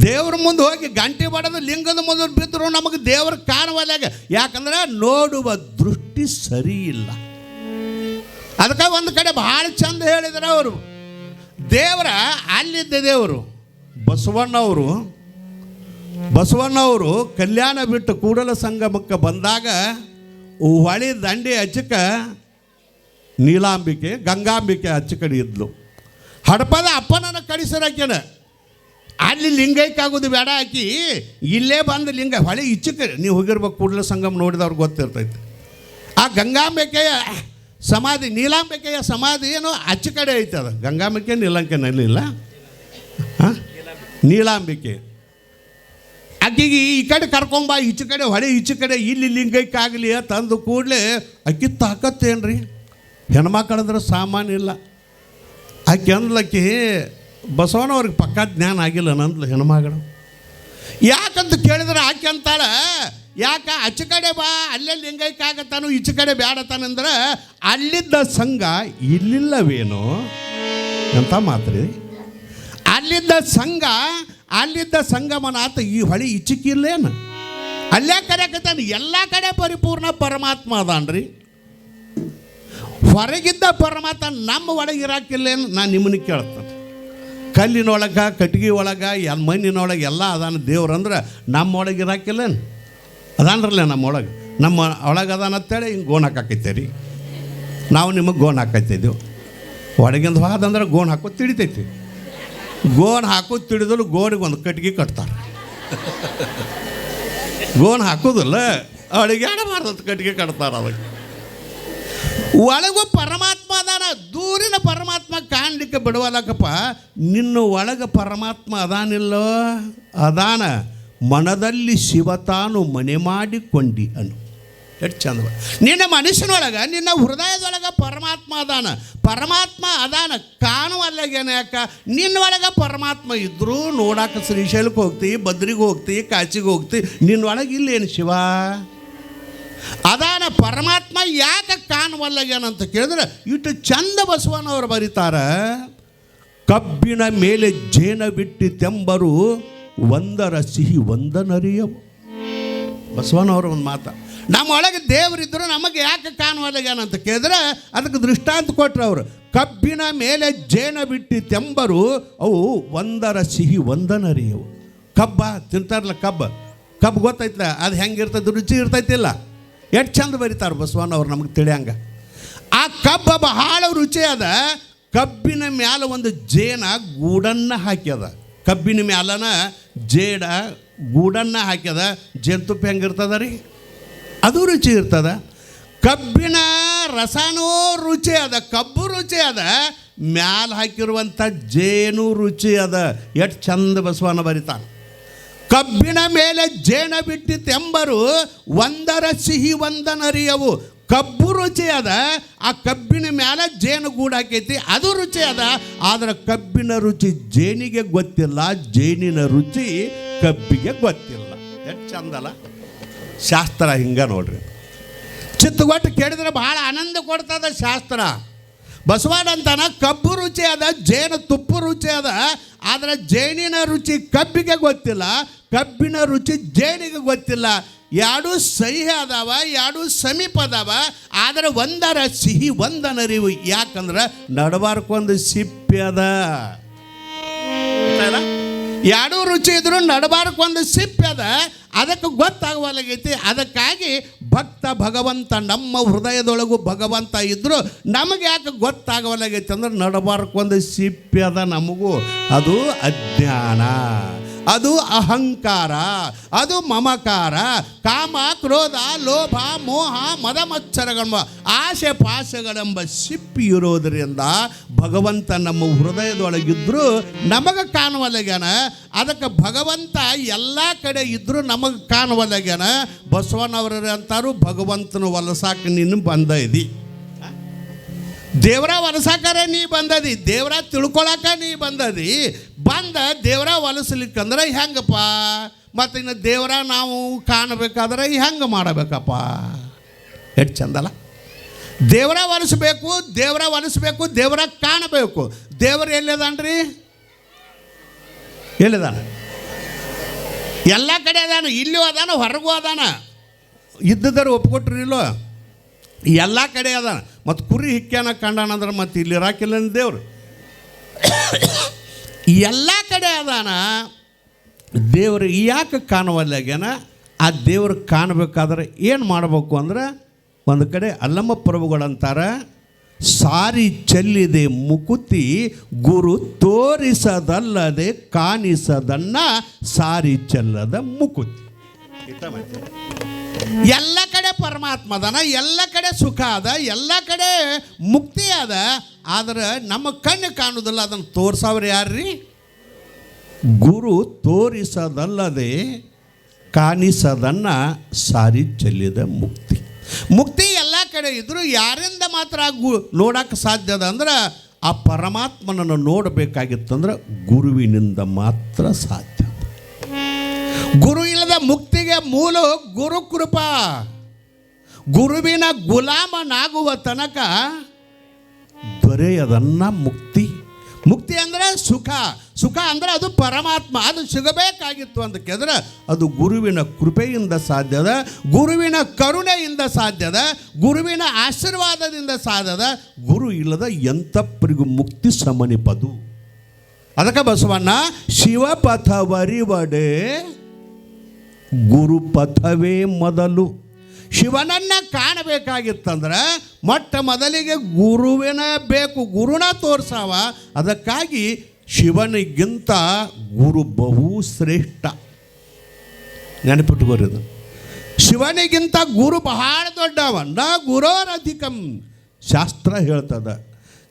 ದೇವ್ರ ಮುಂದೆ ಹೋಗಿ ಗಂಟೆ ಬಡದು ಲಿಂಗದ ಮುಂದೆ ಬಿದ್ದರು ನಮಗೆ ದೇವ್ರ ಕಾಣವಲ್ಲಾಗ. ಯಾಕಂದ್ರೆ ನೋಡುವ ದೃಷ್ಟಿ ಸರಿ ಇಲ್ಲ. ಅದಕ್ಕೆ ಒಂದು ಕಡೆ ಭಾಳ ಚಂದ ಹೇಳಿದ್ರು ಅವರು. ದೇವರ ಅಲ್ಲಿದ್ದ ದೇವರು ಬಸವಣ್ಣವರು ಕಲ್ಯಾಣ ಬಿಟ್ಟು ಕೂಡಲ ಸಂಗಮಕ್ಕೆ ಬಂದಾಗ ಹೊಳಿ ದಂಡೆ ಹಚ್ಚಕ ನೀಲಾಂಬಿಕೆ ಗಂಗಾಂಬಿಕೆ ಹಚ್ಚ ಕಡೆ ಇದ್ಲು. ಹಡಪದ ಅಪ್ಪನನ್ನು ಕಳಿಸಿರಾಕ್ಯನ ಅಲ್ಲಿ ಲಿಂಗೈಕಾಗೋದು ಬೇಡ, ಹಾಕಿ ಇಲ್ಲೇ ಬಂದು ಲಿಂಗ ಹೊಳೆ ಇಚ್ಚಕ್ಕೆ ನೀವು ಹೋಗಿರ್ಬೇಕು. ಕೂಡಲ ಸಂಗಮ ನೋಡಿದವ್ರಿಗೆ ಗೊತ್ತಿರ್ತೈತೆ. ಆ ಗಂಗಾಂಬಿಕೆಯ ಸಮಾಧಿ ನೀಲಾಂಬಿಕೆಯ ಸಮಾಧಿ ಏನು ಅಚ್ಚ ಕಡೆ ಐತೆ. ಅದು ಗಂಗಾಂಬಿಕೆ ನೀಲಂಕೆನಲ್ಲಿಲ್ಲ, ನೀಲಾಂಬಿಕೆ. ಆಕೆಗೆ ಈ ಕಡೆ ಕರ್ಕೊಂಬ, ಈಚೆ ಕಡೆ ಹೊಳೆ ಈಚೆ ಕಡೆ ಇಲ್ಲಿ ಲಿಂಗೈಕಾಗಲಿ ತಂದು ಕೂಡಲೇ ಅಕ್ಕಿ ತಾಕತ್ತೇನ್ರಿ, ಹೆಣ್ಮಕ್ಳಂದ್ರೆ ಸಾಮಾನ್ಯ ಇಲ್ಲ. ಆಕೆ ಅಂದ್ಲಕ್ಕಿ ಬಸವಣ್ಣವ್ರಿಗೆ ಪಕ್ಕಾ ಜ್ಞಾನ ಆಗಿಲ್ಲ ನಂದ್ಲು ಹೆಣ್ಮಗಳು. ಯಾಕಂತ ಕೇಳಿದ್ರೆ ಆಕೆ ಅಂತಾಳ, ಯಾಕೆ ಆಚೆ ಕಡೆ ಬಾ ಅಲ್ಲೇ ಲಿಂಗೈಕಾಗತ್ತಾನು ಈಚೆ ಕಡೆ ಬ್ಯಾಡತಾನಂದ್ರೆ ಅಲ್ಲಿದ್ದ ಸಂಘ ಇಲ್ಲಿಲ್ಲವೇನೋ ಅಂತ ಮಾತ್ರಿ. ಅಲ್ಲಿದ್ದ ಸಂಗಮನಾಥ ಈ ಹೊಳಿ ಈಚಕ್ಕಿಲ್ಲೇನು, ಅಲ್ಲೇ ಕರೆಯಕತ್ತಾನ. ಎಲ್ಲ ಕಡೆ ಪರಿಪೂರ್ಣ ಪರಮಾತ್ಮ ಅದಾನ್ರಿ. ಹೊರಗಿದ್ದ ಪರಮಾತ್ಮ ನಮ್ಮ ಒಳಗೆ ಇರಾಕಿಲ್ಲೇನು ನಾನು ನಿಮ್ಮನ್ನ ಕೇಳ್ತೇನೆ. ಕಲ್ಲಿನೊಳಗೆ ಕಟ್ಟಿಗೆ ಒಳಗೆ ಮಣ್ಣಿನೊಳಗೆ ಎಲ್ಲ ಅದಾನ ದೇವ್ರಂದ್ರೆ ನಮ್ಮ ಒಳಗೆ ಇರಾಕಿಲ್ಲೇನು? ಅದಾನ್ರಲ್ಲ ನಮ್ಮೊಳಗೆ. ನಮ್ಮ ಒಳಗೆ ಅದಾನಂತೇಳಿ ಹಿಂಗೆ ಗೋಣ್ ಹಾಕಾಕೈತೆ ರೀ. ನಾವು ನಿಮಗೆ ಗೋಣ್ ಹಾಕೈತಿದ್ದೆವು. ಒಳಗಿಂದ ಹೋದಂದ್ರೆ ಗೋಣ್ ಹಾಕೋದು ತಿಳಿತೈತಿ. ಗೋಣ್ ಹಾಕೋದು ತಿಳಿದ್ರು ಗೋಣಿಗೆ ಒಂದು ಕಟ್ಟಿಗೆ ಕಟ್ತಾರೆ. ಗೋಣ್ ಹಾಕೋದಿಲ್ಲ, ಅವಳಿಗೆ ಆಡಬಾರ್ದು ಕಟ್ಟಿಗೆ ಕಟ್ತಾರೆ. ಅದಕ್ಕೆ ಒಳಗೂ ಪರಮಾತ್ಮ ಅದಾನ. ದೂರಿನ ಪರಮಾತ್ಮ ಕಾಣಲಿಕ್ಕೆ ಬಿಡುವಲ್ಲಕ್ಕಪ್ಪ. ನಿನ್ನ ಒಳಗೆ ಪರಮಾತ್ಮ ಅದಾನಿಲ್ಲೋ? ಅದಾನ. ಮನದಲ್ಲಿ ಶಿವತಾನು ಮನೆ ಮಾಡಿಕೊಂಡಿ ಅನು. ಎಷ್ಟು ಚಂದ. ನಿನ್ನ ಮನುಷ್ಯನೊಳಗೆ ನಿನ್ನ ಹೃದಯದೊಳಗೆ ಪರಮಾತ್ಮ ಅದಾನ ಕಾಣುವಲ್ಲಾಗೇನ. ಯಾಕ ನಿನ್ನೊಳಗೆ ಪರಮಾತ್ಮ ಇದ್ದರೂ ನೋಡಾಕ ಶ್ರೀಶೈಲಕ್ಕೆ ಹೋಗ್ತಿ, ಬದ್ರಿಗೆ ಹೋಗ್ತಿ, ಕಾಚಿಗೆ ಹೋಗ್ತಿ, ನಿನ್ನೊಳಗೆ ಇಲ್ಲೇನು ಶಿವ ಅದಾನ ಪರಮಾತ್ಮ. ಯಾಕೆ ಕಾಣುವಲ್ಲಾಗೇನಂತ ಕೇಳಿದ್ರೆ ಇಟ್ಟು ಚಂದ ಬಸವಣ್ಣವ್ರು ಬರೀತಾರ. ಕಬ್ಬಿನ ಮೇಲೆ ಜೇನ ಬಿಟ್ಟಿ ತೆಂಬರು ಒಂದರ ಸಿಹಿ ಒಂದನರಿಯವು. ಬಸವಣ್ಣವ್ರ ಒಂದು ಮಾತ. ನಮ್ಮ ಒಳಗೆ ದೇವರಿದ್ದರು ನಮಗೆ ಯಾಕೆ ಕಾಣುವಲ್ಲಾಗೇನಂತ ಕೇಳಿದ್ರೆ ಅದಕ್ಕೆ ದೃಷ್ಟಾಂತ ಕೊಟ್ಟರು ಅವರು. ಕಬ್ಬಿನ ಮೇಲೆ ಜೇನ ಬಿಟ್ಟಿ ತೆಂಬರು ಅವು ಒಂದರ ಸಿಹಿ ಒಂದನರಿಯವು. ಕಬ್ಬ ತಿಂತಾರಲ್ಲ, ಕಬ್ಬು ಗೊತ್ತೈತಲ್ಲ ಅದು ಹೆಂಗಿರ್ತೈತೆ, ರುಚಿ ಇರ್ತೈತಿಲ್ಲ. ಎಷ್ಟು ಚಂದ ಬರೀತಾರೆ ಬಸವಣ್ಣವ್ರು ನಮಗೆ ತಿಳಿಯಂಗ. ಆ ಕಬ್ಬ ಬಹಳ ರುಚಿ ಅದ. ಕಬ್ಬಿನ ಮ್ಯಾಲ ಒಂದು ಜೇನ ಗೂಡನ್ನು ಹಾಕ್ಯದ. ಕಬ್ಬಿನ ಮ್ಯಾಲನ ಜೇಡ ಗೂಡನ್ನು ಹಾಕ್ಯದ. ಜೇನುತುಪ್ಪ ಹೆಂಗಿರ್ತದ ರೀ, ಅದು ರುಚಿ ಇರ್ತದ. ಕಬ್ಬಿನ ರಸನೂ ರುಚಿ ಅದ, ಕಬ್ಬು ರುಚಿ ಅದ, ಮ್ಯಾಲ ಹಾಕಿರುವಂಥ ಜೇನು ರುಚಿ ಅದ. ಎಷ್ಟು ಚಂದ ಬಸವಣ್ಣ ಬರೀತಾನೆ. ಕಬ್ಬಿನ ಮೇಲೆ ಜೇನ ಬಿಟ್ಟಿ ತೆಂಬರು ಒಂದರ ಸಿಹಿ ಒಂದನರಿಯವು. ಕಬ್ಬು ರುಚಿ ಅದ, ಆ ಕಬ್ಬಿನ ಮೇಲೆ ಜೇನು ಗೂಡು ಹಾಕೈತಿ, ಅದು ರುಚಿ ಅದ. ಆದರೆ ಕಬ್ಬಿನ ರುಚಿ ಜೇನಿಗೆ ಗೊತ್ತಿಲ್ಲ, ಜೇನಿನ ರುಚಿ ಕಬ್ಬಿಗೆ ಗೊತ್ತಿಲ್ಲ. ಎಷ್ಟು ಚಂದಲ್ಲ ಶಾಸ್ತ್ರ. ಹಿಂಗೆ ನೋಡ್ರಿ, ಚಿತ್ತಗೊಟ್ಟು ಕೇಳಿದ್ರೆ ಭಾಳ ಆನಂದ ಕೊಡ್ತದ ಶಾಸ್ತ್ರ. ಬಸವಣ್ಣ ಅಂತಾನ ಕಬ್ಬು ರುಚಿ ಅದ, ಜೇನು ತುಪ್ಪ ರುಚಿ ಅದ, ಆದರೆ ಜೇನಿನ ರುಚಿ ಕಬ್ಬಿಗೆ ಗೊತ್ತಿಲ್ಲ, ಕಬ್ಬಿನ ರುಚಿ ಜೇನಿಗೆ ಗೊತ್ತಿಲ್ಲ. ಎರಡೂ ಸಹಿ ಅದಾವ, ಎರಡೂ ಸಮೀಪ ಅದಾವ, ಆದರೆ ಒಂದರ ಸಿಹಿ ಒಂದನರಿವು. ಯಾಕಂದ್ರೆ ನಡಬಾರ್ಕೊಂದು ಸಿಪ್ಪೆ ಅದ. ಎರಡೂ ರುಚಿ ಇದ್ರು ನಡಬಾರ್ಕೊಂದು ಸಿಪ್ಪೆ ಅದ. ಅದಕ್ಕೆ ಗೊತ್ತಾಗುವಲ್ಲಾಗೈತಿ. ಅದಕ್ಕಾಗಿ ಭಗವಂತ ನಮ್ಮ ಹೃದಯದೊಳಗೂ ಭಗವಂತ ಇದ್ದರೂ ನಮಗೆ ಯಾಕೆ ಗೊತ್ತಾಗವಲ್ಲಾಗೈತಿ ಅಂದ್ರೆ ನಡಬಾರ್ಕೊಂದು ಸಿಪ್ಪೆ ಅದ ನಮಗೂ. ಅದು ಅಜ್ಞಾನ, ಅದು ಅಹಂಕಾರ, ಅದು ಮಮಕಾರ, ಕಾಮ ಕ್ರೋಧ ಲೋಭ ಮೋಹ ಮದ ಮತ್ಸರಗಳೆಂಬ ಆಸೆ ಪಾಶಗಳೆಂಬ ಸಿಪ್ಪಿ ಇರೋದರಿಂದ ಭಗವಂತ ನಮ್ಮ ಹೃದಯದೊಳಗಿದ್ದರೂ ನಮಗೆ ಕಾಣುವಲ್ಲಾಗ್ಯಾನ. ಅದಕ್ಕೆ ಭಗವಂತ ಎಲ್ಲ ಕಡೆ ಇದ್ದರೂ ನಮಗೆ ಕಾಣುವಲ್ಲಾಗ್ಯಾನ. ಬಸವಣ್ಣವ್ರ ಅಂತಾರು ಭಗವಂತನ ಹೊಲಸಾಕ ನೀನು ಬಂದ ಇದಿ, ದೇವರ ಹೊಲಸಾಕರ ನೀ ಬಂದದಿ, ದೇವರ ತಿಳ್ಕೊಳಕ ನೀ ಬಂದದಿ. ಬಂದ ದೇವರ ಹೊಲಸಲಿಕ್ಕಂದ್ರೆ ಹೆಂಗಪ್ಪ? ಮತ್ತು ಇನ್ನು ದೇವರ ನಾವು ಕಾಣಬೇಕಾದ್ರೆ ಹೆಂಗೆ ಮಾಡಬೇಕಪ್ಪ? ಎಷ್ಟು ಚಂದಲ್ಲ. ದೇವರ ಹೊಲಿಸ್ಬೇಕು, ದೇವರ ಕಾಣಬೇಕು. ದೇವರು ಎಲ್ಲಿದಾನ್ರಿ? ಎಲ್ಲಿದಾನ? ಎಲ್ಲ ಕಡೆ ಅದಾನ, ಇಲ್ಲೂ ಅದಾನ, ಹೊರಗೂ ಅದಾನ. ಇದ್ದದರು ಒಪ್ಕೊಟ್ರಿ ಇಲ್ಲೋ, ಎಲ್ಲ ಕಡೆ ಅದಾನ. ಮತ್ತು ಕುರಿ ಹಿಕ್ಕ್ಯಾನ ಕಂಡಾನಂದ್ರೆ ಮತ್ತು ಇಲ್ಲಿ ಇರಾಕಿಲ್ಲ ದೇವ್ರು. ಎಲ್ಲ ಕಡೆ ಅದಾನ. ದೇವ್ರು ಯಾಕೆ ಕಾಣುವಲ್ಲಾಗ್ಯಾನ? ಆ ದೇವ್ರು ಕಾಣಬೇಕಾದ್ರೆ ಏನು ಮಾಡಬೇಕು ಅಂದ್ರೆ, ಒಂದು ಕಡೆ ಅಲ್ಲಮ್ಮ ಪ್ರಭುಗಳಂತಾರೆ, ಸಾರಿ ಚೆಲ್ಲಿದೆ ಮುಕುತಿ ಗುರು ತೋರಿಸದಲ್ಲದೆ ಕಾಣಿಸದನ್ನ ಸಾರಿ ಚೆಲ್ಲದ ಮುಕುತಿ. ಎಲ್ಲ ಕಡೆ ಪರಮಾತ್ಮ ಅದಾನ, ಎಲ್ಲ ಕಡೆ ಸುಖ ಅದ, ಎಲ್ಲ ಕಡೆ ಮುಕ್ತಿ ಅದ. ಆದ್ರೆ ನಮ್ಮ ಕಣ್ಣು ಕಾಣುವುದಿಲ್ಲ. ಅದನ್ನು ತೋರ್ಸವ್ರು ಯಾರ್ರೀ? ಗುರು ತೋರಿಸದಲ್ಲದೆ ಕಾಣಿಸದನ್ನ ಸಾರಿ ಚೆಲ್ಲಿದ ಮುಕ್ತಿ. ಮುಕ್ತಿ ಎಲ್ಲ ಕಡೆ ಇದ್ದರೂ ಯಾರಿಂದ ಮಾತ್ರ ನೋಡೋಕ್ಕೆ ಸಾಧ್ಯ ಅದ ಅಂದ್ರೆ, ಆ ಪರಮಾತ್ಮನನ್ನು ನೋಡಬೇಕಾಗಿತ್ತಂದ್ರೆ ಗುರುವಿನಿಂದ ಮಾತ್ರ ಸಾಧ್ಯ. ಗುರು ಇಲ್ಲದ ಮುಕ್ತಿಗೆ ಮೂಲ ಗುರು ಕೃಪಾ. ಗುರುವಿನ ಗುಲಾಮನಾಗುವ ತನಕ ದೊರೆಯದನ್ನ ಮುಕ್ತಿ. ಮುಕ್ತಿ ಅಂದರೆ ಸುಖ. ಸುಖ ಅಂದರೆ ಅದು ಪರಮಾತ್ಮ. ಅದು ಸಿಗಬೇಕಾಗಿತ್ತು ಅಂತ ಕೇಳಿದ್ರೆ ಅದು ಗುರುವಿನ ಕೃಪೆಯಿಂದ ಸಾಧ್ಯದ, ಗುರುವಿನ ಕರುಣೆಯಿಂದ ಸಾಧ್ಯದ, ಗುರುವಿನ ಆಶೀರ್ವಾದದಿಂದ ಸಾಧ್ಯದ. ಗುರು ಇಲ್ಲದ ಎಂಥಪ್ಪರಿಗೂ ಮುಕ್ತಿ ಸಮನಿಪದು. ಅದಕ್ಕೆ ಬಸವಣ್ಣ ಶಿವಪಥವರಿವಡೆ ಗುರುಪಥವೇ ಮೊದಲು. ಶಿವನನ್ನು ಕಾಣಬೇಕಾಗಿತ್ತಂದ್ರೆ ಮೊಟ್ಟ ಮೊದಲಿಗೆ ಗುರುವಿನ ಬೇಕು, ಗುರುನ ತೋರ್ಸಾವ. ಅದಕ್ಕಾಗಿ ಶಿವನಿಗಿಂತ ಗುರು ಬಹು ಶ್ರೇಷ್ಠ. ನೆನಪಿಟ್ಟುಕೋರಿದು, ಶಿವನಿಗಿಂತ ಗುರು ಬಹಳ ದೊಡ್ಡವ. ನ ಗುರೋರಧಿಕಂ ಶಾಸ್ತ್ರ ಹೇಳ್ತದ.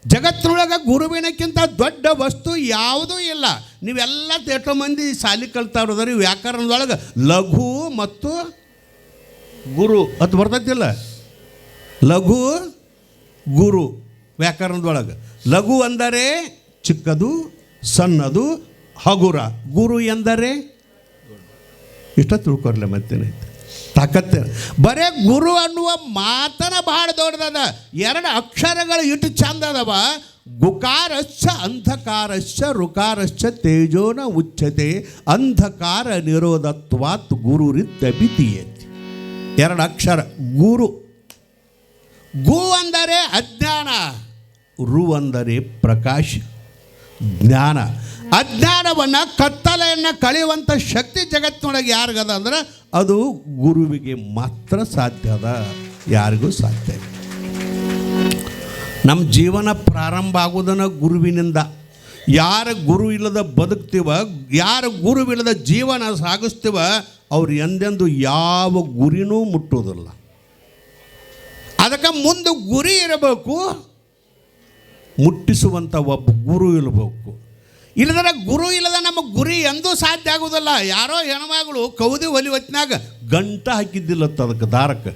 ಜಗತ್ತಿನೊಳಗೆ ಗುರುವಿನಕ್ಕಿಂತ ದೊಡ್ಡ ವಸ್ತು ಯಾವುದೂ ಇಲ್ಲ. ನೀವೆಲ್ಲ ಎಷ್ಟೋ ಮಂದಿ ಶಾಲಿ ಕಲ್ತಾ ಇರೋದ್ರಿ ವ್ಯಾಕರಣದೊಳಗೆ ಲಘು ಮತ್ತು ಗುರು ಅಂತ ಬರ್ತೈತಿಲ್ಲ. ಲಘು ಗುರು ವ್ಯಾಕರಣದೊಳಗೆ. ಲಘು ಅಂದರೆ ಚಿಕ್ಕದು, ಸಣ್ಣದು, ಹಗುರ. ಗುರು ಎಂದರೆ ಇಷ್ಟ ತಿಳ್ಕೊರ್ಲೆ ಮತ್ತೇನೈತೆ ತಾಕತ್ತೆ. ಬರೇ ಗುರು ಅನ್ನುವ ಮಾತನ ಬಹಳ ದೊಡ್ಡದದ. ಎರಡು ಅಕ್ಷರಗಳು ಇಟ್ಟು ಚಂದ ಅದಾವ. ಗುಕಾರಶ್ಚ ಅಂಧಕಾರಶ್ಚ ರುಕಾರಶ್ಚ ತೇಜೋನ ಉಚ್ಯತೆ ಅಂಧಕಾರ ನಿರೋಧತ್ವಾತ್ ಗುರುರಿತ್ಯಭಿತೀಯತೆ. ಎರಡು ಅಕ್ಷರ ಗುರು. ಗು ಅಂದರೆ ಅಜ್ಞಾನ, ರು ಅಂದರೆ ಪ್ರಕಾಶ, ಜ್ಞಾನ. ಅಜ್ಞಾನವನ್ನು ಕತ್ತಲೆಯನ್ನು ಕಳೆಯುವಂಥ ಶಕ್ತಿ ಜಗತ್ತಿನೊಳಗೆ ಯಾರಿಗದ ಅಂದ್ರೆ ಅದು ಗುರುವಿಗೆ ಮಾತ್ರ ಸಾಧ್ಯ ಅದ, ಯಾರಿಗೂ ಸಾಧ್ಯ ಇಲ್ಲ. ನಮ್ಮ ಜೀವನ ಪ್ರಾರಂಭ ಆಗೋದನ್ನು ಗುರುವಿನಿಂದ. ಯಾರ ಗುರು ಇಲ್ಲದ ಬದುಕ್ತೀವ, ಯಾರ ಗುರುವಿಲ್ಲದ ಜೀವನ ಸಾಗಿಸ್ತೀವ, ಅವ್ರು ಎಂದೆಂದು ಯಾವ ಗುರಿನೂ ಮುಟ್ಟೋದಿಲ್ಲ. ಅದಕ್ಕೆ ಮುಂದೆ ಗುರಿ ಇರಬೇಕು, ಮುಟ್ಟಿಸುವಂಥ ಒಬ್ಬ ಗುರು ಇರಬೇಕು. ಇಲ್ಲದ್ರೆ ಗುರು ಇಲ್ಲದ ನಮ್ಮ ಗುರಿ ಎಂದೂ ಸಾಧ್ಯ ಆಗೋದಿಲ್ಲ. ಯಾರೋ ಹೆಣ್ಮಗಳು ಕೌದಿ ಒಲಿ ಹೊತ್ತಿನಾಗ ಗಂಟ ಹಾಕಿದ್ದಿಲ್ಲತ್ತ ಅದಕ್ಕೆ ದಾರಕ್ಕೆ.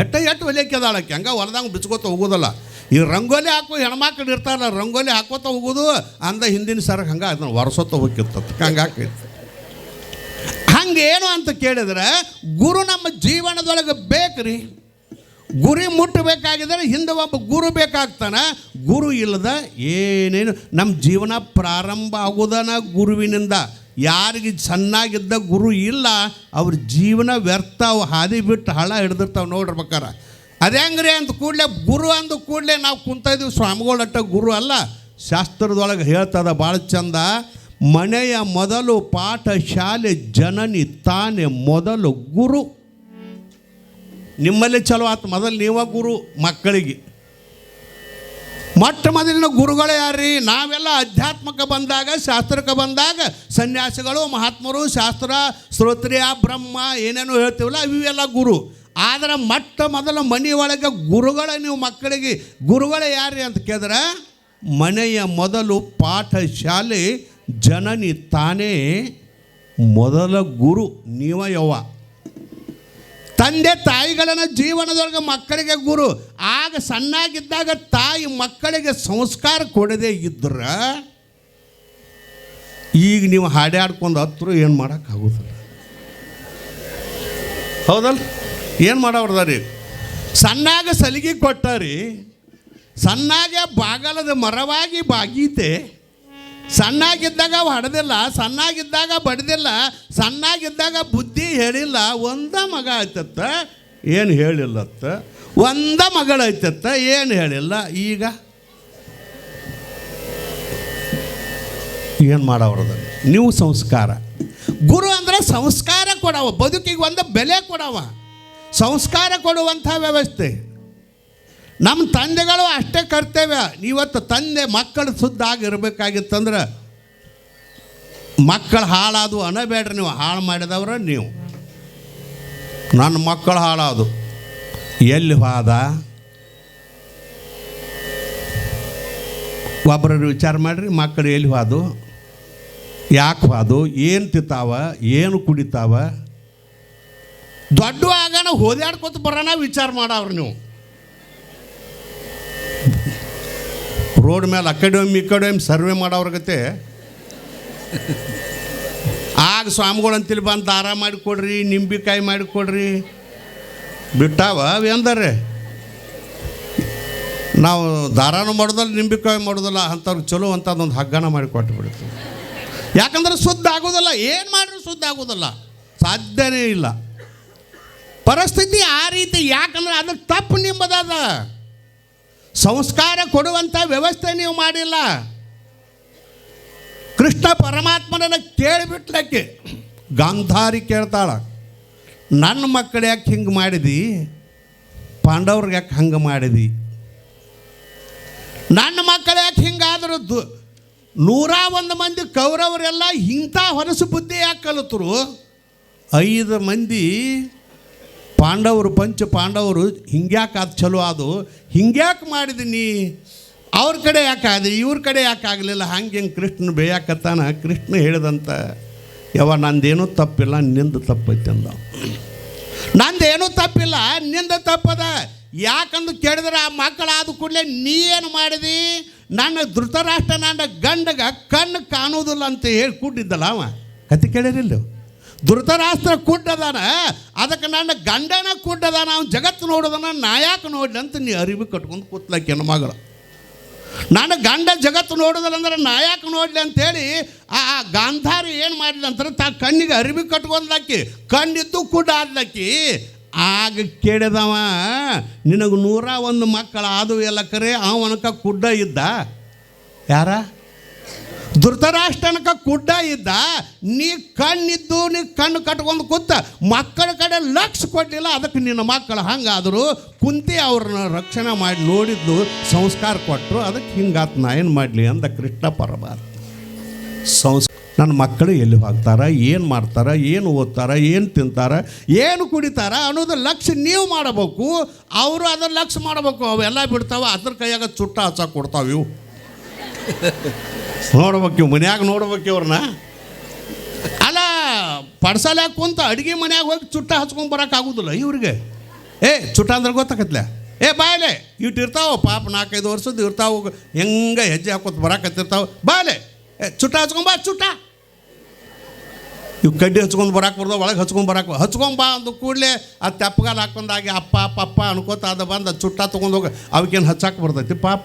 ಎಟ್ಟು ಒಲಿ ಹಾಕಿದಾಳಕ್ಕೆ ಹಂಗೆ ಹೊಲದಂಗೆ ಬಿಚ್ಕೋತ ಹೋಗೋದಲ್ಲ. ಈ ರಂಗೋಲಿ ಹಾಕೋ ಹೆಣ್ಮಕ್ಳು ಇರ್ತಾರಲ್ಲ, ರಂಗೋಲಿ ಹಾಕೋತ ಹೋಗೋದು ಅಂದ ಹಿಂದಿನ ಸರಕ್ಕೆ ಹಂಗೆ ಅದನ್ನು ಒರೆಸೋತ ಹೋಗಿರ್ತದೆ. ಹಂಗೆ ಹಾಕೈತೆ. ಹಂಗೇನು ಅಂತ ಕೇಳಿದ್ರೆ ಗುರು ನಮ್ಮ ಜೀವನದೊಳಗೆ ಬೇಕ್ರಿ. ಗುರಿ ಮುಟ್ಟಬೇಕಾಗಿದ್ರೆ ಹಿಂದೆ ಒಬ್ಬ ಗುರು ಬೇಕಾಗ್ತಾನೆ. ಗುರು ಇಲ್ಲದ ಏನೇನು ನಮ್ಮ ಜೀವನ ಪ್ರಾರಂಭ ಆಗೋದನ ಗುರುವಿನಿಂದ. ಯಾರಿಗೆ ಚೆನ್ನಾಗಿದ್ದ ಗುರು ಇಲ್ಲ ಅವ್ರ ಜೀವನ ವ್ಯರ್ಥ, ಅವು ಹಾದಿ ಬಿಟ್ಟು ಹಳ ಹಿಡ್ದಿರ್ತಾವೆ ನೋಡಿರ್ಬೇಕಾರ. ಅದೇ ಹಂಗ್ರಿ ಅಂತ ಕೂಡಲೇ ಗುರು ಅಂದ ಕೂಡಲೇ ನಾವು ಕುಂತಾಯಿದ್ದೀವಿ. ಸ್ವಾಮಿಗಳಟ್ಟ ಗುರು ಅಲ್ಲ. ಶಾಸ್ತ್ರದೊಳಗೆ ಹೇಳ್ತದ ಭಾಳ ಚಂದ. ಮನೆಯ ಮೊದಲು ಪಾಠ ಶಾಲೆ ಜನನಿ ತಾನೇ ಮೊದಲು ಗುರು. ನಿಮ್ಮಲ್ಲಿ ಚಲೋ ಆತು, ಮೊದಲು ನೀವ ಗುರು ಮಕ್ಕಳಿಗೆ. ಮೊಟ್ಟ ಮೊದಲಿನ ಗುರುಗಳು ಯಾರ್ರೀ? ನಾವೆಲ್ಲ ಅಧ್ಯಾತ್ಮಕ್ಕೆ ಬಂದಾಗ, ಶಾಸ್ತ್ರಕ್ಕೆ ಬಂದಾಗ ಸನ್ಯಾಸಿಗಳು, ಮಹಾತ್ಮರು, ಶಾಸ್ತ್ರ, ಶ್ರೋತ್ರಿಯ, ಬ್ರಹ್ಮ ಏನೇನು ಹೇಳ್ತೀವಲ್ಲ ಇವೆಲ್ಲ ಗುರು. ಆದರೆ ಮೊಟ್ಟ ಮೊದಲ ಮನೆಯೊಳಗೆ ಗುರುಗಳ ನೀವು ಮಕ್ಕಳಿಗೆ ಗುರುಗಳು ಯಾರ್ರೀ ಅಂತ ಕೇಳಿದ್ರೆ ಮನೆಯ ಮೊದಲು ಪಾಠ ಶಾಲೆ ಜನನಿ ತಾನೇ ಮೊದಲ ಗುರು ನೀವ ಯವ್ವ. ತಂದೆ ತಾಯಿಗಳನ್ನು ಜೀವನದೊಳಗೆ ಮಕ್ಕಳಿಗೆ ಗುರು. ಆಗ ಸಣ್ಣಾಗಿದ್ದಾಗ ತಾಯಿ ಮಕ್ಕಳಿಗೆ ಸಂಸ್ಕಾರ ಕೊಡದೇ ಇದ್ರೆ ಈಗ ನೀವು ಹಾಡ್ಯಾಡ್ಕೊಂಡು ಹತ್ರ ಏನು ಮಾಡೋಕ್ಕಾಗೋದಿಲ್ಲ. ಹೌದಲ್ಲ? ಏನು ಮಾಡೋರ್ದಾರಿ? ಸಣ್ಣಾಗ ಸಲಿಗೆ ಕೊಟ್ಟಾರಿ, ಸಣ್ಣಾಗೆ ಬಾಗಲದ ಮರವಾಗಿ ಬಾಗೀತೆ ಸಣ್ಣಾಗಿದ್ದಾಗ ಹೊಡೆದಿಲ್ಲ, ಸಣ್ಣಾಗಿದ್ದಾಗ ಬಡ್ದಿಲ್ಲ, ಸಣ್ಣಾಗಿದ್ದಾಗ ಬುದ್ಧಿ ಹೇಳಿಲ್ಲ. ಒಂದ ಮಗ ಆಯ್ತತ್ತ, ಏನು ಹೇಳಿಲ್ಲತ್ತ. ಒಂದ ಮಗಳೈತತ್ತ, ಏನು ಹೇಳಿಲ್ಲ. ಈಗ ಏನು ಮಾಡವ್ರದ ನೀವು? ಸಂಸ್ಕಾರ. ಗುರು ಅಂದರೆ ಸಂಸ್ಕಾರ ಕೊಡವ, ಬದುಕಿಗೆ ಒಂದು ಬೆಲೆ ಕೊಡವ, ಸಂಸ್ಕಾರ ಕೊಡುವಂಥ ವ್ಯವಸ್ಥೆ. ನಮ್ಮ ತಂದೆಗಳು ಅಷ್ಟೇ ಕರ್ತವ್ಯ. ಇವತ್ತು ತಂದೆ ಮಕ್ಕಳು ಶುದ್ಧ ಆಗಿರ್ಬೇಕಾಗಿತ್ತಂದ್ರೆ ಮಕ್ಕಳು ಹಾಳಾದು ಅನ್ನಬೇಡ್ರಿ. ನೀವು ಹಾಳು ಮಾಡಿದವ್ರ ನೀವು. ನನ್ನ ಮಕ್ಕಳು ಹಾಳಾದು ಎಲ್ಲಿ ಹೋದ? ಒಬ್ಬರು ವಿಚಾರ ಮಾಡಿರಿ, ಮಕ್ಕಳು ಎಲ್ಲಿ ಹೋದು, ಯಾಕೆ ಹೋದು, ಏನು ತಿಂತಾವ, ಏನು ಕುಡಿತಾವ? ದೊಡ್ಡ ಆಗೋಣ ಹೋದಾಡ್ಕೊತ ಬರೋಣ ವಿಚಾರ ಮಾಡವ್ರು ನೀವು. ರೋಡ್ ಮೇಲೆ ಆ ಕಡೆ ಈ ಸರ್ವೆ ಮಾಡೋರ್ಗತೆ ಆಗ ಸ್ವಾಮಿಗಳು ಅಂತೇಳಿ ಬಂದು ದಾರ ಮಾಡಿಕೊಡ್ರಿ, ನಿಂಬಿಕಾಯಿ ಮಾಡಿಕೊಡ್ರಿ ಬಿಟ್ಟಾವ ಅವು ಎಂದರೆ. ನಾವು ದಾರಾನು ಮಾಡೋದಲ್ಲ, ನಿಂಬಿಕಾಯಿ ಮಾಡೋದಲ್ಲ, ಅಂಥವ್ರಿಗೆ ಚಲೋ ಅಂತ ಅದೊಂದು ಹಗ್ಗನ ಮಾಡಿ ಕೊಟ್ಟು ಬಿಡ್ತೀವಿ. ಯಾಕಂದ್ರೆ ಶುದ್ಧ ಆಗೋದಿಲ್ಲ, ಏನು ಮಾಡಿದ್ರು ಶುದ್ಧ ಆಗೋದಿಲ್ಲ, ಸಾಧ್ಯನೇ ಇಲ್ಲ. ಪರಿಸ್ಥಿತಿ ಆ ರೀತಿ. ಯಾಕಂದ್ರೆ ಅದು ತಪ್ಪು ನಿಮ್ಮದಾದ. ಸಂಸ್ಕಾರ ಕೊಡುವಂಥ ವ್ಯವಸ್ಥೆ ನೀವು ಮಾಡಿಲ್ಲ. ಕೃಷ್ಣ ಪರಮಾತ್ಮನನ್ನು ಕೇಳಿಬಿಟ್ಲಕ್ಕೆ ಗಾಂಧಾರಿ ಕೇಳ್ತಾಳ, ನನ್ನ ಮಕ್ಕಳು ಯಾಕೆ ಹಿಂಗೆ ಮಾಡಿದಿ, ಪಾಂಡವ್ರಿಗೆ ಯಾಕೆ ಹಂಗೆ ಮಾಡಿದಿ, ನನ್ನ ಮಕ್ಕಳು ಯಾಕೆ ಹಿಂಗಾದರೂ 101 ಮಂದಿ ಕೌರವರೆಲ್ಲ ಇಂಥ ಹೊಲಸು ಬುದ್ಧಿ ಯಾಕೆ ಕಲಿತರು, 5 ಮಂದಿ ಪಾಂಡವರು ಪಂಚ ಪಾಂಡವರು ಹಿಂಗ್ಯಾಕೆ ಅದು ಚಲೋ ಅದು, ಹಿಂಗ್ಯಾಕೆ ಮಾಡಿದೀನಿ, ಅವ್ರ ಕಡೆ ಯಾಕೆ ಆದಿ, ಇವ್ರ ಕಡೆ ಯಾಕೆ ಆಗಲಿಲ್ಲ, ಹಂಗೆ ಕೃಷ್ಣ ಬೇಯಾಕತ್ತಾನ. ಕೃಷ್ಣ ಹೇಳಿದಂತ, ಯಾವ ನಂದೇನೂ ತಪ್ಪಿಲ್ಲ, ನಿಂದು ತಪ್ಪೈತೆ ಅಂದ. ನಂದೇನೂ ತಪ್ಪಿಲ್ಲ, ನಿಂದು ತಪ್ಪದ. ಯಾಕಂದು ಕೇಳಿದ್ರೆ ಆ ಮಕ್ಕಳಾದ ಕೂಡಲೇ ನೀ ಏನು ಮಾಡಿದಿ, ನನ್ನ ಧೃತರಾಷ್ಟ್ರ ನನ್ನ ಗಂಡಗ ಕಣ್ಣು ಕಾಣುವುದಿಲ್ಲ ಅಂತ ಹೇಳಿ ಕೂಡಿದ್ದಲ್ಲ ಅವ. ಕತೆ ಕೇಳಿರಿಲ್ಲ? ಧೃತರಾಷ್ಟ್ರ ಕುಡ್ಡದಾನ, ಅದಕ್ಕೆ ನನ್ನ ಗಂಡನ ಕುಡ್ಡದಾನ, ಅವ್ನು ಜಗತ್ತು ನೋಡೋದನ್ನ ನಾಯಕ ನೋಡ್ಲಿ ಅಂತ ನೀ ಅರಿವು ಕಟ್ಕೊಂಡು ಕೂತ್ಲಕ್ಕೆ ನನ್ನ ಮಗಳು. ನನ್ನ ಗಂಡ ಜಗತ್ತು ನೋಡೋದಿಲ್ಲ ಅಂದ್ರೆ ನಾಯಕ ನೋಡ್ಲಿ ಅಂಥೇಳಿ ಆ ಗಾಂಧಾರಿ ಏನು ಮಾಡಿಲ್ಲ ಅಂತಾರೆ, ತಾ ಕಣ್ಣಿಗೆ ಅರಿವಿ ಕಟ್ಕೊಂಡ್ಲಕ್ಕಿ, ಕಣ್ಣಿದ್ದು ಕುಡ್ಡ ಆದ್ಲಕ್ಕಿ. ಆಗ ಕೇಳಿದವ, ನಿನಗೆ 101 ಮಕ್ಕಳು ಆದವು ಎಲ್ಲ ಕರೆ, ಅವನಕ ಕುಡ್ಡ ಇದ್ದ. ಯಾರ? ಧೃತರಾಷ್ಟ್ರನಕ ಕುಡ್ಡ ಇದ್ದ. ನೀ ಕಣ್ಣಿದ್ದು ನೀ ಕಣ್ಣು ಕಟ್ಕೊಂಡು ಕೂತ, ಮಕ್ಕಳ ಕಡೆ ಲಕ್ಷ ಕೊಡಲಿಲ್ಲ, ಅದಕ್ಕೆ ನಿನ್ನ ಮಕ್ಕಳು ಹಂಗಾದರು. ಕುಂತಿ ಅವ್ರನ್ನ ರಕ್ಷಣೆ ಮಾಡಿ ನೋಡಿದ್ದು, ಸಂಸ್ಕಾರ ಕೊಟ್ಟರು, ಅದಕ್ಕೆ ಹಿಂಗಾತ್ ನಾ ಏನು ಮಾಡಲಿ ಅಂದ ಕೃಷ್ಣ ಪರಮಾತ್ಮ. ನನ್ನ ಮಕ್ಕಳು ಎಲ್ಲಿ ಹೋಗ್ತಾರ, ಏನು ಮಾಡ್ತಾರ, ಏನು ಓದ್ತಾರ, ಏನು ತಿಂತಾರ, ಏನು ಕುಡಿತಾರ ಅನ್ನೋದು ಲಕ್ಷ್ಯ ನೀವು ಮಾಡಬೇಕು, ಅವರು ಅದನ್ನು ಲಕ್ಷ್ಯ ಮಾಡಬೇಕು. ಅವೆಲ್ಲ ಬಿಡ್ತಾವ, ಅದ್ರ ಕೈಯಾಗ ಚುಟ್ಟ ಹಚ್ಚಕ್ಕೆ ಕೊಡ್ತಾವೆ ಇವು. ನೋಡ್ಬೇಕು ಇವು ಮನ್ಯಾಗ, ನೋಡ್ಬೇಕು ಇವ್ರನ್ನ. ಅಲ್ಲ ಪಡ್ಸಲ್ಯಾಕ ಕುಂತ ಅಡುಗೆ ಮನ್ಯಾಗ ಹೋಗಿ ಚುಟ್ಟ ಹಚ್ಕೊಂಡು ಬರೋಕ್ಕಾಗೋದಿಲ್ಲ ಇವ್ರಿಗೆ. ಚುಟ್ಟ ಅಂದ್ರೆ ಗೊತ್ತಾಕತ್ಲೆ, ಬಾಯಲೆ ಇಟ್ಟು ಇರ್ತಾವೆ ಪಾಪ, 4-5 ವರ್ಷದ್ದು ಇರ್ತಾವೆ, ಹೆಂಗೆ ಹೆಜ್ಜೆ ಹಾಕೋತ ಬರಾಕತ್ತಿರ್ತಾವೆ. ಬಾಯಲೆ ಚುಟ್ಟ ಹಚ್ಕೊಂಬಾ, ಚುಟ್ಟ ಇವು ಕಡ್ಡಿ ಹಚ್ಕೊಂಡು ಬರಾಕ್ ಬರ್ತಾವೆ, ಒಳಗೆ ಹಚ್ಕೊಂಬಾ ಅಂದು ಕೂಡಲೇ ಅದು ತೆಪ್ಪಗಾಲ ಹಾಕೊಂಡಾಗಿ ಅಪ್ಪ ಪಪ್ಪ ಅನ್ಕೋತ ಅದು ಬಂದು ಚುಟ್ಟ ತೊಗೊಂಡೋಗಿ ಅವಕ್ಕೇನು ಹಚ್ಚಾಕೆ ಬರ್ತೈತಿ ಪಾಪ.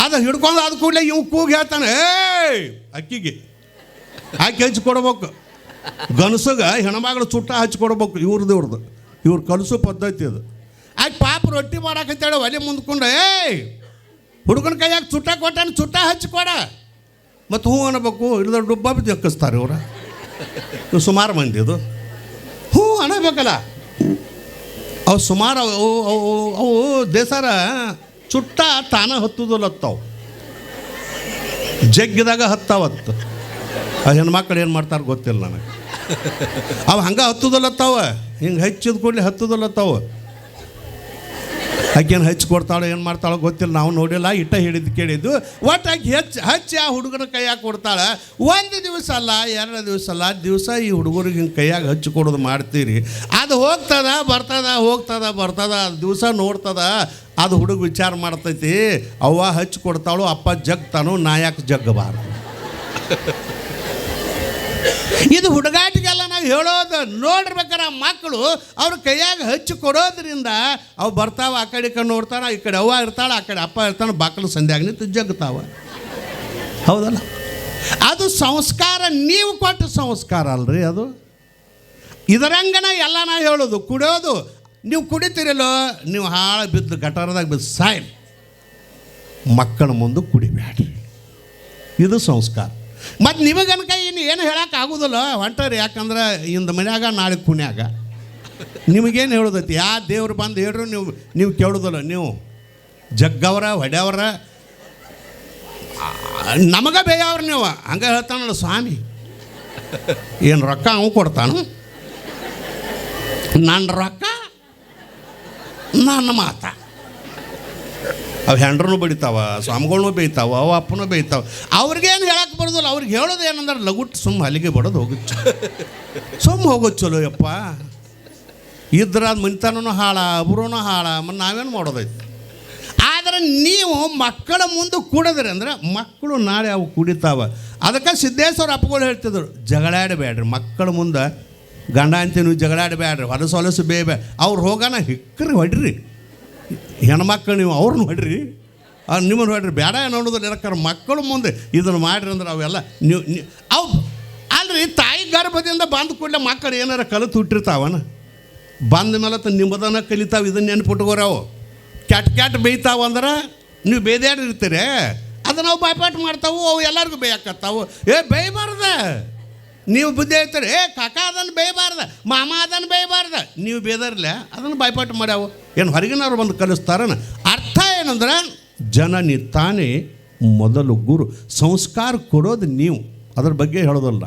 ಅದು ಹಿಡ್ಕೊಂಡು ಅದು ಕೂಡಲೇ ಇವು ಕೂಗಿ ಹೇಳ್ತಾನೆ, ಅಕ್ಕಿಗೆ ಹಾಕಿ ಹಚ್ಕೊಡ್ಬೇಕು. ಗನಸಗೆ ಹೆಣ್ಮಗಳು ಚುಟ್ಟ ಹಚ್ಕೊಡ್ಬೇಕು. ಇವ್ರದ್ದು ಇವ್ರು ಕಲಿಸೋ ಪದ್ಧತಿ ಅದು. ಆಕೆ ಪಾಪ ರೊಟ್ಟಿ ಮಾಡಾಕಂತೇಳಿ ಒಲೆ ಮುಂದ್ಕೊಂಡು, ಹುಡುಗನ ಕೈಯಾಗ ಚುಟ್ಟ ಕೊಟ್ಟಾನ, ಚುಟ್ಟ ಹಚ್ಕೊಡ ಮತ್ತು ಹ್ಞೂ ಅನ್ನಬೇಕು. ಇಲ್ಲದ ಡುಬ್ಬ ಬಿದ್ದು ಎಕ್ಕಿಸ್ತಾರೆ ಇವ್ರ. ಸುಮಾರು ಮಂದಿ ಇದು ಹ್ಞೂ ಅನ್ನಬೇಕಲ್ಲ. ಅವು ಸುಮಾರು ಅವು ದೇಸಾರ ಚುಟ್ಟ ತಾನ ಹತ್ತುದಲ್ಲತ್ತಾವು, ಜಗ್ಗಿದಾಗ ಹತ್ತಾವತ್ತು. ಆ ಹೆಣ್ಮಕ್ಳು ಏನು ಮಾಡ್ತಾರೆ ಗೊತ್ತಿಲ್ಲ ನನಗೆ. ಅವು ಹಂಗೆ ಹತ್ತುದಲ್ಲತ್ತಾವ, ಹಿಂಗೆ ಹಚ್ಚಿದ ಕೂಡಲೇ ಹತ್ತುದಲ್ಲತ್ತಾವ. ಆಕೆನು ಹಚ್ಚಿ ಕೊಡ್ತಾಳೋ ಏನು ಮಾಡ್ತಾಳೋ ಗೊತ್ತಿಲ್ಲ, ನಾವು ನೋಡಿಲ್ಲ, ಇಟ್ಟ ಹಿಡಿದು ಕೇಳಿದ್ದು. ಒಟ್ಟಾಗಿ ಹಚ್ಚಿ ಆ ಹುಡುಗನ ಕೈಯಾಗ ಕೊಡ್ತಾಳೆ. 1 ದಿವಸ ಅಲ್ಲ, 2 ದಿವಸ ಅಲ್ಲ, ದಿವಸ ಈ ಹುಡುಗರಿಗೆ ಹಿಂಗೆ ಕೈಯಾಗ ಹಚ್ಚಿ ಕೊಡೋದು ಮಾಡ್ತೀರಿ. ಅದು ಹೋಗ್ತದ ಬರ್ತದ, ದಿವಸ ನೋಡ್ತದ. ಅದು ಹುಡುಗ ವಿಚಾರ ಮಾಡ್ತೈತಿ, ಅವ್ವ ಹಚ್ಚಿ ಕೊಡ್ತಾಳು, ಅಪ್ಪ ಜಗ್ತಾನು, ನಾಯಕ ಜಗ್ಗಬಾರ್ದು. ಇದು ಹುಡುಗಾಟಿಗೆಲ್ಲ ನಾವು ಹೇಳೋದು. ನೋಡಿರ್ಬೇಕಾರೆ ಮಕ್ಕಳು ಅವ್ರ ಕೈಯಾಗ ಹಚ್ಚಿ ಕೊಡೋದ್ರಿಂದ ಅವು ಬರ್ತಾವೆ, ಆ ಕಡೆ ನೋಡ್ತಾನೆ, ಈ ಕಡೆ ಅವ್ವ ಇರ್ತಾಳೆ, ಆ ಕಡೆ ಅಪ್ಪ ಇರ್ತಾನೆ, ಬಾಕಲು ಸಂಧ್ಯಾಗ ನಿಂತು ಜಗ್ತಾವ. ಹೌದಲ್ಲ? ಅದು ಸಂಸ್ಕಾರ, ನೀವು ಕೊಟ್ಟ ಸಂಸ್ಕಾರ ಅಲ್ರಿ ಅದು. ಇದರಂಗನ ಎಲ್ಲ ನಾ ಹೇಳೋದು, ಕುಡಿಯೋದು ನೀವು ಕುಡಿತೀರಲ್ಲೋ, ನೀವು ಹಾಳು ಬಿದ್ದು ಗಟಾರದಾಗ ಬಿದ್ದು ಸಾಯ್, ಮಕ್ಕಳ ಮುಂದೆ ಕುಡಿಬೇಡ್ರಿ. ಇದು ಸಂಸ್ಕಾರ. ಮತ್ತು ನಿಮಗನಕ ಏನು ಹೇಳಕ್ಕೆ ಆಗೋದಿಲ್ಲ ಹೊಂಟರಿ, ಯಾಕಂದ್ರೆ ಇಂದ ಮನ್ಯಾಗ ನಾಳೆ ಕುಣ್ಯಾಗ ನಿಮಗೇನು ಹೇಳೋದೈತಿ? ಯಾ ದೇವ್ರು ಬಂದು ಹೇಳ್ರಿ ನೀವು ಕೇಳೋದಿಲ್ಲ. ನೀವು ಜಗ್ಗವರ ಹೊಡ್ಯಾವ್ರ ನಮಗೆ ಬೇಯವ್ರ ನೀವು ಹಂಗೆ ಹೇಳ್ತಾನಲ್ಲ ಸ್ವಾಮಿ. ಏನು ರೊಕ್ಕ ಅವ ಕೊಡ್ತಾನು? ನನ್ನ ರೊಕ್ಕ ನನ್ನ ಮಾತ. ಅವು ಹೆಂಡ್ರನ್ನೂ ಬಡಿತಾವ, ಸ್ವಾಮಿಗಳ್ನೂ ಬೇಯ್ತಾವ, ಅವ ಅಪ್ಪನೂ ಬೇಯ್ತಾವ. ಅವ್ರಿಗೇನು ಹೇಳಕ್ಕೆ ಬರೋದಿಲ್ಲ. ಅವ್ರಿಗೆ ಹೇಳೋದು ಏನಂದ್ರೆ ಲಗುಟ್ ಸುಮ್ಮ ಅಲ್ಲಿಗೆ ಬಡೋದು ಹೋಗುತ್ತೆ, ಸುಮ್ಮ ಹೋಗೋದು ಚಲೋ ಯಪ್ಪ. ಇದ್ರ ಅದು ಮನಿತನೂ ಹಾಳ, ಒಬ್ರೂ ಹಾಳ, ಮತ್ತು ನಾವೇನು ಮಾಡೋದೈತಿ? ಆದರೆ ನೀವು ಮಕ್ಕಳ ಮುಂದೆ ಕೂಡದ್ರಿ ಅಂದ್ರೆ ಮಕ್ಕಳು ನಾಳೆ ಅವು ಕುಡಿತಾವ. ಅದಕ್ಕೆ ಸಿದ್ದೇಶ್ವರ ಅಪ್ಪಗಳು ಹೇಳ್ತಿದ್ರು, ಜಗಳಾಡಬೇಡ್ರಿ ಮಕ್ಕಳ ಮುಂದೆ. ಗಂಡ ಅಂತ ನೀವು ಜಗಳಾಡಬೇಡ್ರಿ, ಹೊಲಸು ಬೇಬೆ. ಅವ್ರು ಹೋಗೋಣ ಹಿಕ್ಕರಿ ಹೊಡ್ರಿ. ಹೆಣ್ಮಕ್ಳು ನೀವು ಅವ್ರನ್ನ ಹೊಡ್ರಿ, ನಿಮ್ಮನ್ನು ಹೊಡ್ರಿ, ಬೇಡ ಅನ್ನೋದು ಯಾಕಂದ್ರೆ ಮಕ್ಕಳು ಮುಂದೆ ಇದನ್ನು ಮಾಡ್ರಿ ಅಂದ್ರೆ ಅವೆಲ್ಲ ನೀವು ಅವು ಅಲ್ರಿ. ತಾಯಿ ಗರ್ಭದಿಂದ ಬಂದ ಕೂಡಲೇ ಮಕ್ಕಳು ಏನಾರ ಕಲಿತು ಹುಟ್ಟಿರ್ತಾವನ, ಬಂದ ಮೇಲೆ ನಿಮ್ಮದನ್ನ ಕಲಿತಾವೆ. ಇದನ್ನು ನೆನ್ಪಿಟ್ಕೋರಿ. ಅವು ಕೆಟ್ಟ ಬೇಯ್ತಾವ ಅಂದ್ರೆ ನೀವು ಬೇದಾಡಿರ್ತೀರಿ, ಅದು ನಾವು ಬಾಯ್ಪಾಟ್ ಮಾಡ್ತಾವು. ಅವು ಎಲ್ಲರಿಗೂ ಬೇಯಕತ್ತಾವು. ಬೇಯಬಾರ್ದ, ನೀವು ಬುದ್ಧಿ ಹೇಳ್ತೀರಿ, ಕಾಕ ಅದನ್ನು ಬೇಯಬಾರ್ದ, ಮಾಮ ಅದನ್ನು ಬೇಯಬಾರ್ದ. ನೀವು ಬೇದಾರ್ಲ ಅದನ್ನು ಬಾಯ್ಪಾಟ್ ಮಾಡ್ಯಾವು. ಏನು ಹೊರಗಿನವ್ರು ಬಂದು ಕಲಿಸ್ತಾರನ? ಅರ್ಥ ಏನಂದ್ರೆ ಜನನಿ ತಾನೇ ಮೊದಲು ಗುರು. ಸಂಸ್ಕಾರ ಕೊಡೋದು ನೀವು, ಅದ್ರ ಬಗ್ಗೆ ಹೇಳೋದಲ್ಲ.